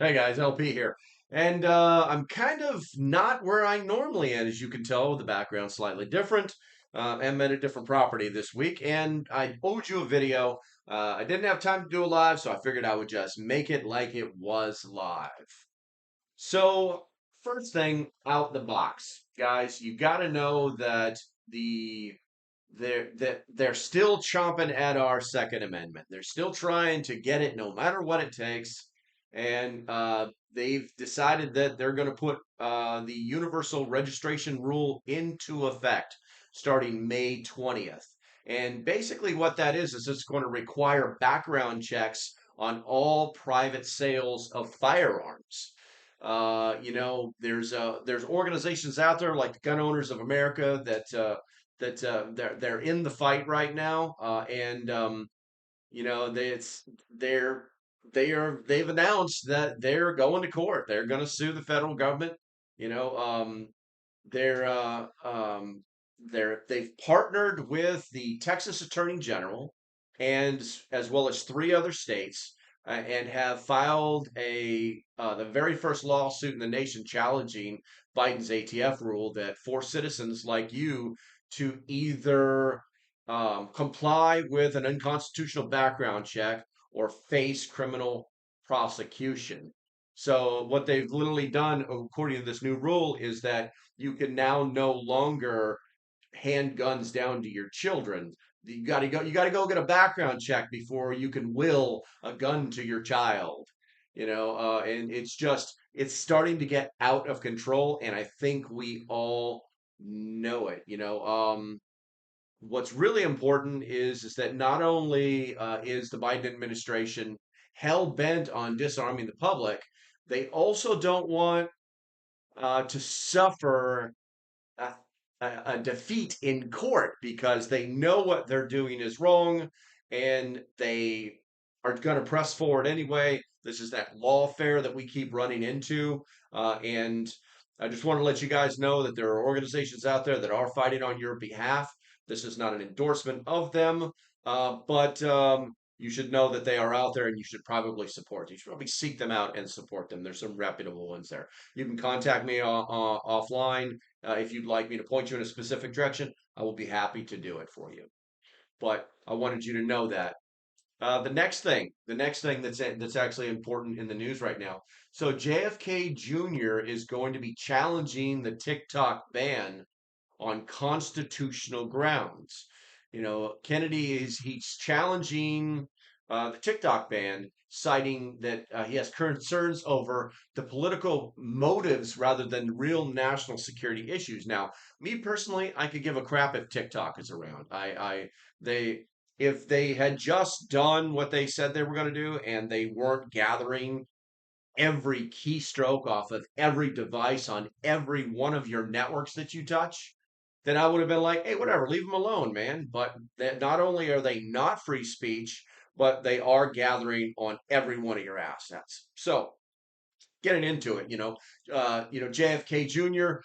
Hey guys, LP here. And I'm kind of not where I normally am, as you can tell. The background's slightly different. I'm at a different property this week, and I owed you a video. I didn't have time to do a live, so I figured I would just make it like it was live. So, first thing out the box, guys, you got to know that they're still chomping at our Second Amendment. They're still trying to get it no matter what it takes. And they've decided that they're going to put the universal registration rule into effect starting May 20th. And basically, what that is it's going to require background checks on all private sales of firearms. There's organizations out there like the Gun Owners of America that they're in the fight right now, and they're they've announced that they're going to court. They're going to sue the federal government. You know, they're they've partnered with the Texas Attorney General and as well as three other states and have filed a the very first lawsuit in the nation challenging Biden's ATF rule that forced citizens like you to either comply with an unconstitutional background check or face criminal prosecution. So what they've literally done, according to this new rule, is that you can now no longer hand guns down to your children. You got to go get a background check before you can will a gun to your child. And it's starting to get out of control, and I think we all know it. What's really important is that not only is the Biden administration hell bent on disarming the public, they also don't want to suffer a, a defeat in court because they know what they're doing is wrong and they are going to press forward anyway. This is that lawfare that we keep running into. And I just want to let you guys know that there are organizations out there that are fighting on your behalf. This is not an endorsement of them, but you should know that they are out there and you should probably support. You should probably seek them out and support them. There's some reputable ones there. You can contact me offline if you'd like me to point you in a specific direction. I will be happy to do it for you. But I wanted you to know that. The next thing that's actually important in the news right now. So JFK Jr. is going to be challenging the TikTok ban on constitutional grounds. Kennedy he's challenging the TikTok ban, citing that he has concerns over the political motives rather than real national security issues. Now, me personally, I could give a crap if TikTok is around. They, if they had just done what they said they were going to do and they weren't gathering every keystroke off of every device on every one of your networks that you touch, then I would have been like, hey, whatever, leave them alone, man. But that not only are they not free speech, but they are gathering on every one of your assets. So getting into it, JFK Jr.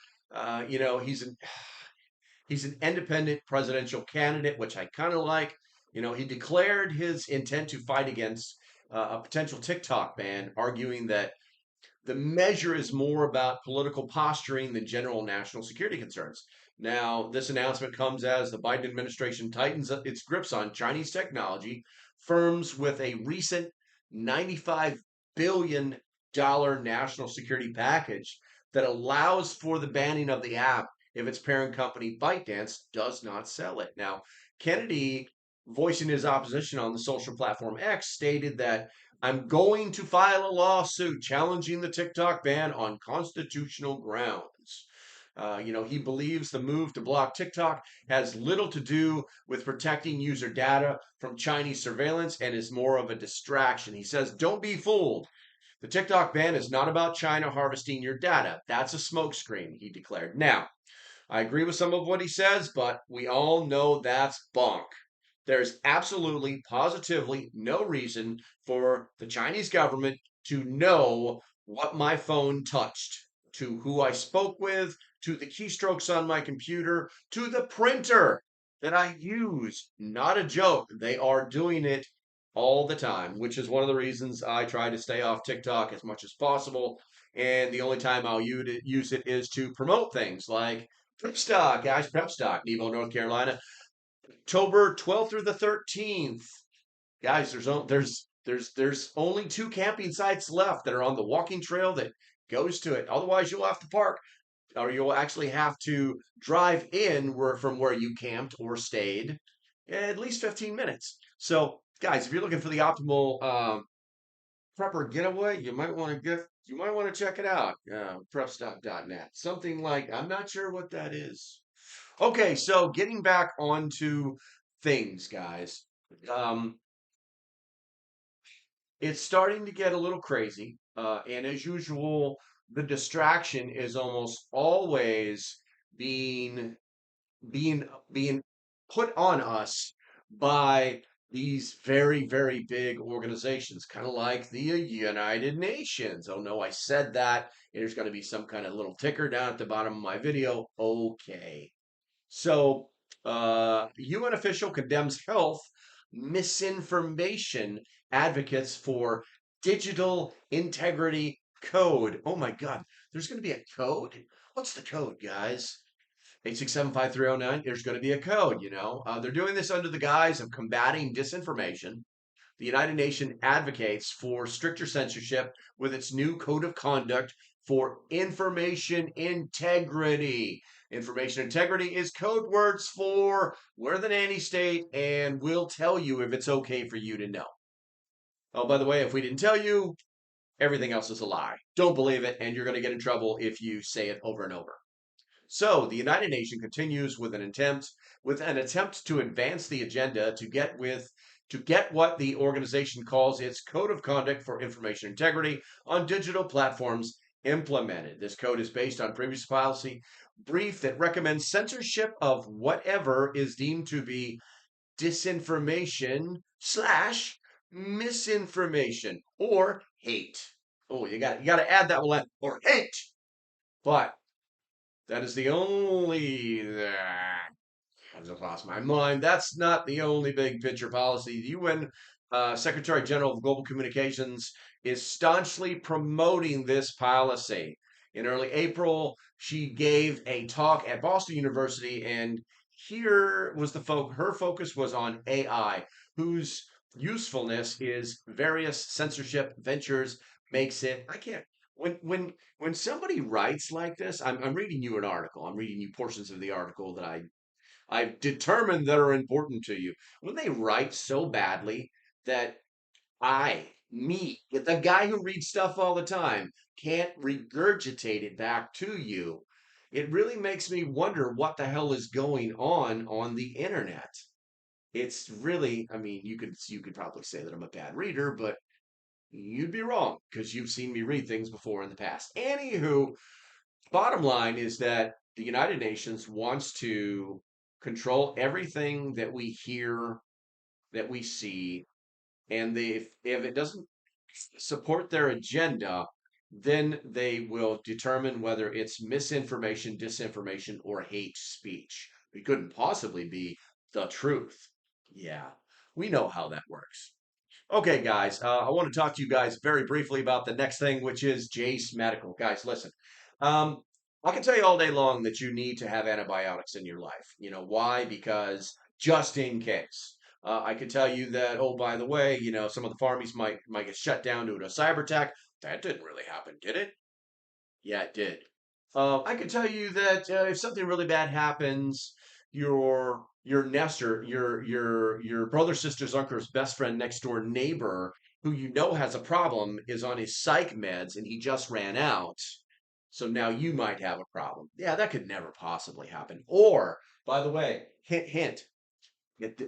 He's an independent presidential candidate, which I kind of like. He declared his intent to fight against a potential TikTok ban, arguing that the measure is more about political posturing than general national security concerns. Now, this announcement comes as the Biden administration tightens up its grips on Chinese technology. Firms with a recent $95 billion national security package that allows for the banning of the app if its parent company ByteDance does not sell it. Now, Kennedy, voicing his opposition on the social platform X, stated that I'm going to file a lawsuit challenging the TikTok ban on constitutional grounds. He believes the move to block TikTok has little to do with protecting user data from Chinese surveillance and is more of a distraction. He says, don't be fooled. The TikTok ban is not about China harvesting your data. That's a smokescreen, he declared. Now, I agree with some of what he says, but we all know that's bunk. There's absolutely, positively no reason for the Chinese government to know what my phone touched, to who I spoke with, to the keystrokes on my computer, to the printer that I use. Not a joke. They are doing it all the time, which is one of the reasons I try to stay off TikTok as much as possible. And the only time I'll use it is to promote things like Prep Stock, guys, Prep Stock, Nebo, North Carolina, October 12th through the 13th. Guys, there's only two camping sites left that are on the walking trail that goes to it. Otherwise, you'll have to park, or you'll actually have to drive in from where you camped or stayed at least 15 minutes. So, guys, if you're looking for the optimal prepper getaway, you might want to check it out. Prepstock.net. Something like, I'm not sure what that is. Okay, so getting back onto things, guys. Um, it's starting to get a little crazy. And as usual, the distraction is almost always being being put on us by these very, very big organizations, kind of like the United Nations. Oh no, I said that. There's going to be some kind of little ticker down at the bottom of my video. Okay. So, UN official condemns health misinformation advocates for digital integrity code. Oh my God, there's going to be a code? What's the code, guys? 8675309. There's going to be a code, you know. They're doing this under the guise of combating disinformation. The United Nations advocates for stricter censorship with its new code of conduct for information integrity. Information integrity is code words for we're the nanny state and we'll tell you if it's okay for you to know. Oh, by the way, if we didn't tell you, everything else is a lie. Don't believe it, and you're going to get in trouble if you say it over and over. So the United Nations continues with an attempt to advance the agenda to get what the organization calls its code of conduct for information integrity on digital platforms implemented. This code is based on previous policy brief that recommends censorship of whatever is deemed to be disinformation slash misinformation or hate. Oh, you got to add that one or hate. But that is the only. I just lost my mind. That's not the only big picture policy. The UN Secretary General of Global Communications is staunchly promoting this policy. In early April, she gave a talk at Boston University, and here was her focus was on AI, whose usefulness is various censorship ventures makes it. I can't when somebody writes like this, I'm reading you an article. I'm reading you portions of the article that I've determined that are important to you. When they write so badly that the guy who reads stuff all the time, can't regurgitate it back to you, it really makes me wonder what the hell is going on the internet. It's really, I mean, you could probably say that I'm a bad reader, but you'd be wrong because you've seen me read things before in the past. Anywho, bottom line is that the United Nations wants to control everything that we hear, that we see, and if it doesn't support their agenda, then they will determine whether it's misinformation, disinformation, or hate speech. It couldn't possibly be the truth. Yeah, we know how that works. Okay, guys, I want to talk to you guys very briefly about the next thing, which is Jace Medical. Guys, listen, um, I can tell you all day long that you need to have antibiotics in your life. You know why? Because just in case. I could tell you that, oh, by the way, you know, some of the farmies might get shut down due to a cyber attack. That didn't really happen, did it? Yeah, it did. I could tell you that if something really bad happens, your nester, your brother, sister's, uncle's best friend, next door neighbor, who you know has a problem, is on his psych meds and he just ran out. So now you might have a problem. Yeah, that could never possibly happen. Or, by the way, hint, hint, it,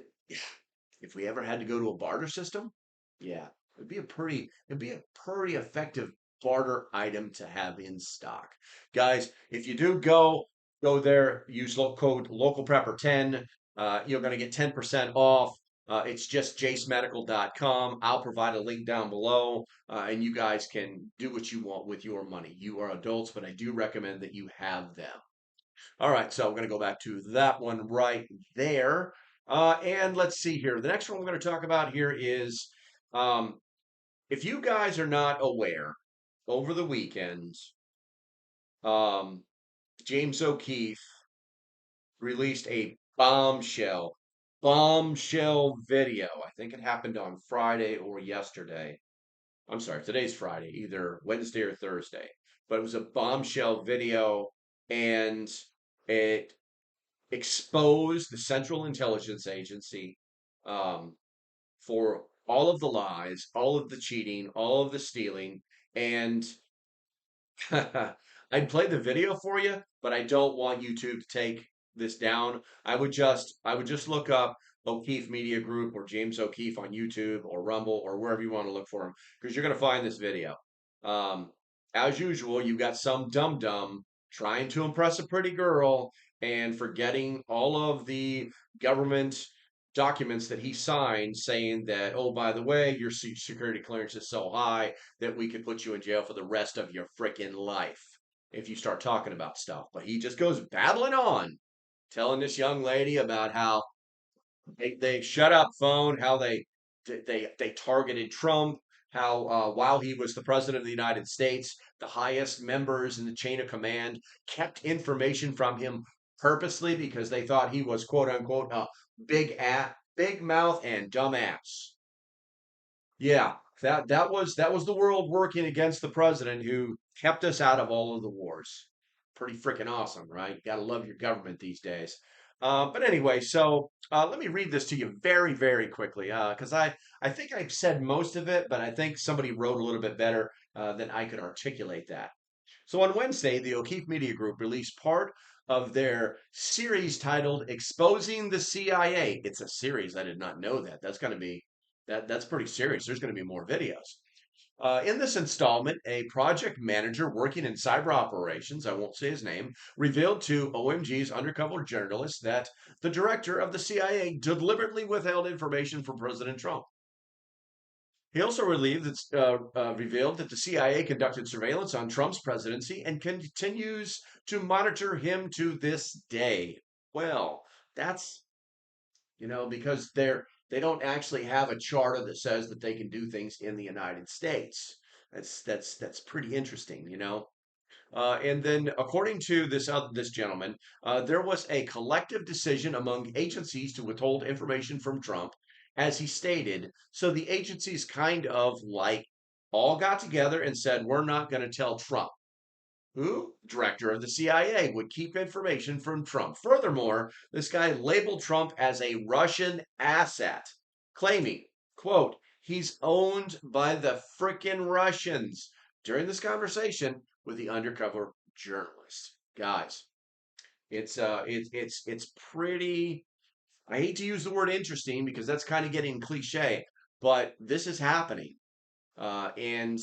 if we ever had to go to a barter system, yeah, it'd be a pretty effective barter item to have in stock. Guys, if you do go there, use code LocalPrepper10. You're going to get 10% off. It's just jacemedical.com. I'll provide a link down below, and you guys can do what you want with your money. You are adults, but I do recommend that you have them. All right, so I'm going to go back to that one right there. And let's see here. The next one we're going to talk about here is Um, if you guys are not aware, over the weekend, um, James O'Keefe released a bombshell video. I think it happened on Friday or yesterday. I'm sorry, today's Friday, either Wednesday or Thursday. But it was a bombshell video, and it exposed the Central Intelligence Agency um, for all of the lies, all of the cheating, all of the stealing, and I'd play the video for you, but I don't want YouTube to take this down. I would just look up O'Keefe Media Group or James O'Keefe on YouTube or Rumble or wherever you want to look for him because you're gonna find this video. Um, as usual, you got some dum dum trying to impress a pretty girl and forgetting all of the government documents that he signed saying that, oh, by the way, your security clearance is so high that we could put you in jail for the rest of your freaking life if you start talking about stuff. But he just goes babbling on, telling this young lady about how they shut up phone, how they targeted Trump, how while he was the president of the United States, the highest members in the chain of command kept information from him purposely because they thought he was quote unquote a big mouth and dumb ass. Yeah, that was the world working against the president who kept us out of all of the wars. Pretty freaking awesome, right? Gotta love your government these days. But anyway, so let me read this to you very, very quickly because I think I've said most of it, but I think somebody wrote a little bit better than I could articulate that. So on Wednesday, the O'Keefe Media Group released part of their series titled "Exposing the CIA." It's a series. I did not know that. That's going to be that's pretty serious. There's going to be more videos. In this installment, a project manager working in cyber operations, I won't say his name, revealed to OMG's undercover journalist that the director of the CIA deliberately withheld information from President Trump. He also revealed that the CIA conducted surveillance on Trump's presidency and continues to monitor him to this day. Well, that's because they don't actually have a charter that says that they can do things in the United States. That's pretty interesting. And then, according to this gentleman, there was a collective decision among agencies to withhold information from Trump, as he stated. So the agencies kind of like all got together and said, "We're not going to tell Trump." Who? Director of the CIA would keep information from Trump. Furthermore, this guy labeled Trump as a Russian asset, claiming, quote, he's owned by the frickin' Russians during this conversation with the undercover journalist. Guys, it's pretty. I hate to use the word interesting because that's kind of getting cliche, but this is happening. And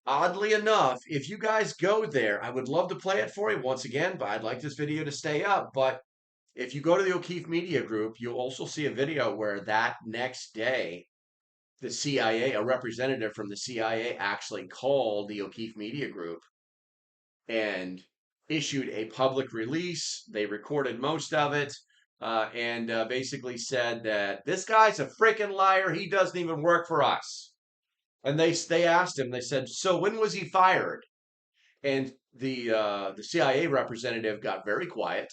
oddly enough, if you guys go there, I would love to play it for you once again, but I'd like this video to stay up. But if you go to the O'Keefe Media Group, you'll also see a video where that next day, the CIA, a representative from the CIA, actually called the O'Keefe Media Group and issued a public release. They recorded most of it and basically said that this guy's a freaking liar. He doesn't even work for us. And they asked him. They said, "So when was he fired?" And the CIA representative got very quiet.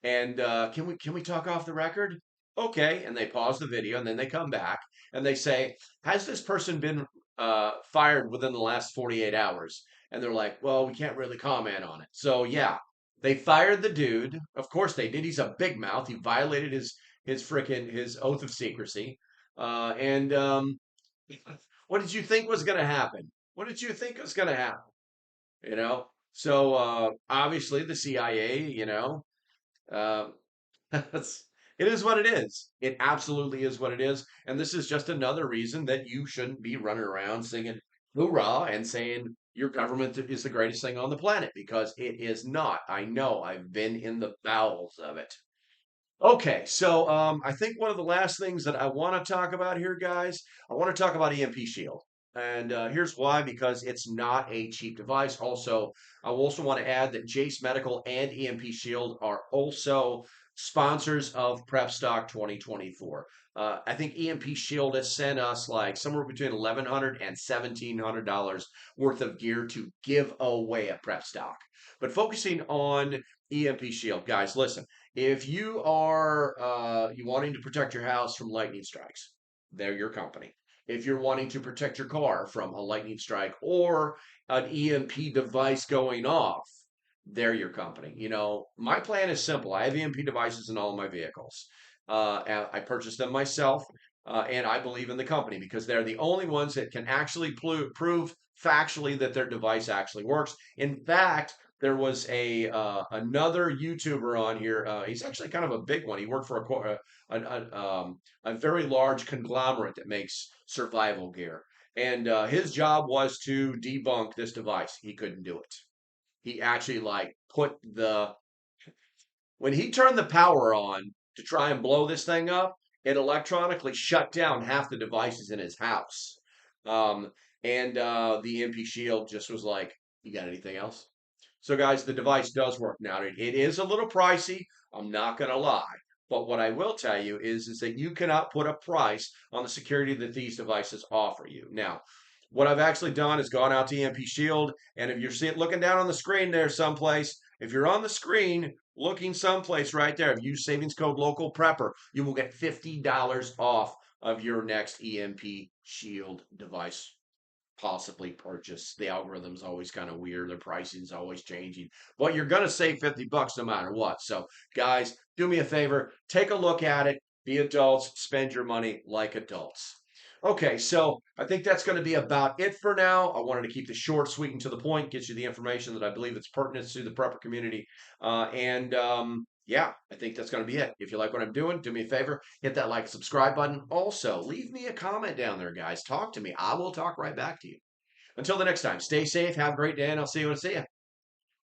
And can we talk off the record? Okay. And they pause the video, and then they come back and they say, "Has this person been fired within the last 48 hours?" And they're like, "Well, we can't really comment on it." So yeah, they fired the dude. Of course they did. He's a big mouth. He violated his oath of secrecy. And what did you think was going to happen? What did you think was going to happen? So obviously the CIA, uh, it is what it is. It absolutely is what it is. And this is just another reason that you shouldn't be running around singing hoorah and saying your government is the greatest thing on the planet because it is not. I know. I've been in the bowels of it. Okay, so I think one of the last things that I want to talk about here, guys, I want to talk about EMP Shield. And here's why, because it's not a cheap device. Also, I also want to add that Jace Medical and EMP Shield are also sponsors of Prep Stock 2024. I think EMP Shield has sent us like somewhere between $1,100 and $1,700 worth of gear to give away at Prep Stock. But focusing on EMP Shield, guys, listen. If you are you wanting to protect your house from lightning strikes, they're your company. If you're wanting to protect your car from a lightning strike or an EMP device going off, they're your company. You know, my plan is simple. I have EMP devices in all of my vehicles. And I purchased them myself, and I believe in the company because they're the only ones that can actually prove factually that their device actually works. In fact, there was a another YouTuber on here. He's actually kind of a big one. He worked for a very large conglomerate that makes survival gear, and his job was to debunk this device. He couldn't do it. He actually like put the when he turned the power on to try and blow this thing up, it electronically shut down half the devices in his house. Um, and the MP Shield just was like, "You got anything else?" So, guys, the device does work now. It is a little pricey. I'm not going to lie. But what I will tell you is that you cannot put a price on the security that these devices offer you. Now, what I've actually done is gone out to EMP Shield, and if you're looking down on the screen there someplace, if you're on the screen looking someplace right there, if you use savings code LocalPrepper, you will get $50 off of your next EMP Shield device possibly purchase. The algorithm's always kind of weird. The pricing's always changing. But you're going to save $50 no matter what. So, guys, do me a favor. Take a look at it. Be adults. Spend your money like adults. Okay, so I think that's going to be about it for now. I wanted to keep this short, sweet, and to the point, get you the information that I believe it's pertinent to the prepper community. Yeah, I think that's going to be it. If you like what I'm doing, do me a favor, hit that like, subscribe button. Also, leave me a comment down there, guys. Talk to me. I will talk right back to you. Until the next time, stay safe, have a great day, and I'll see you when I see you.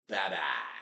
Bye bye.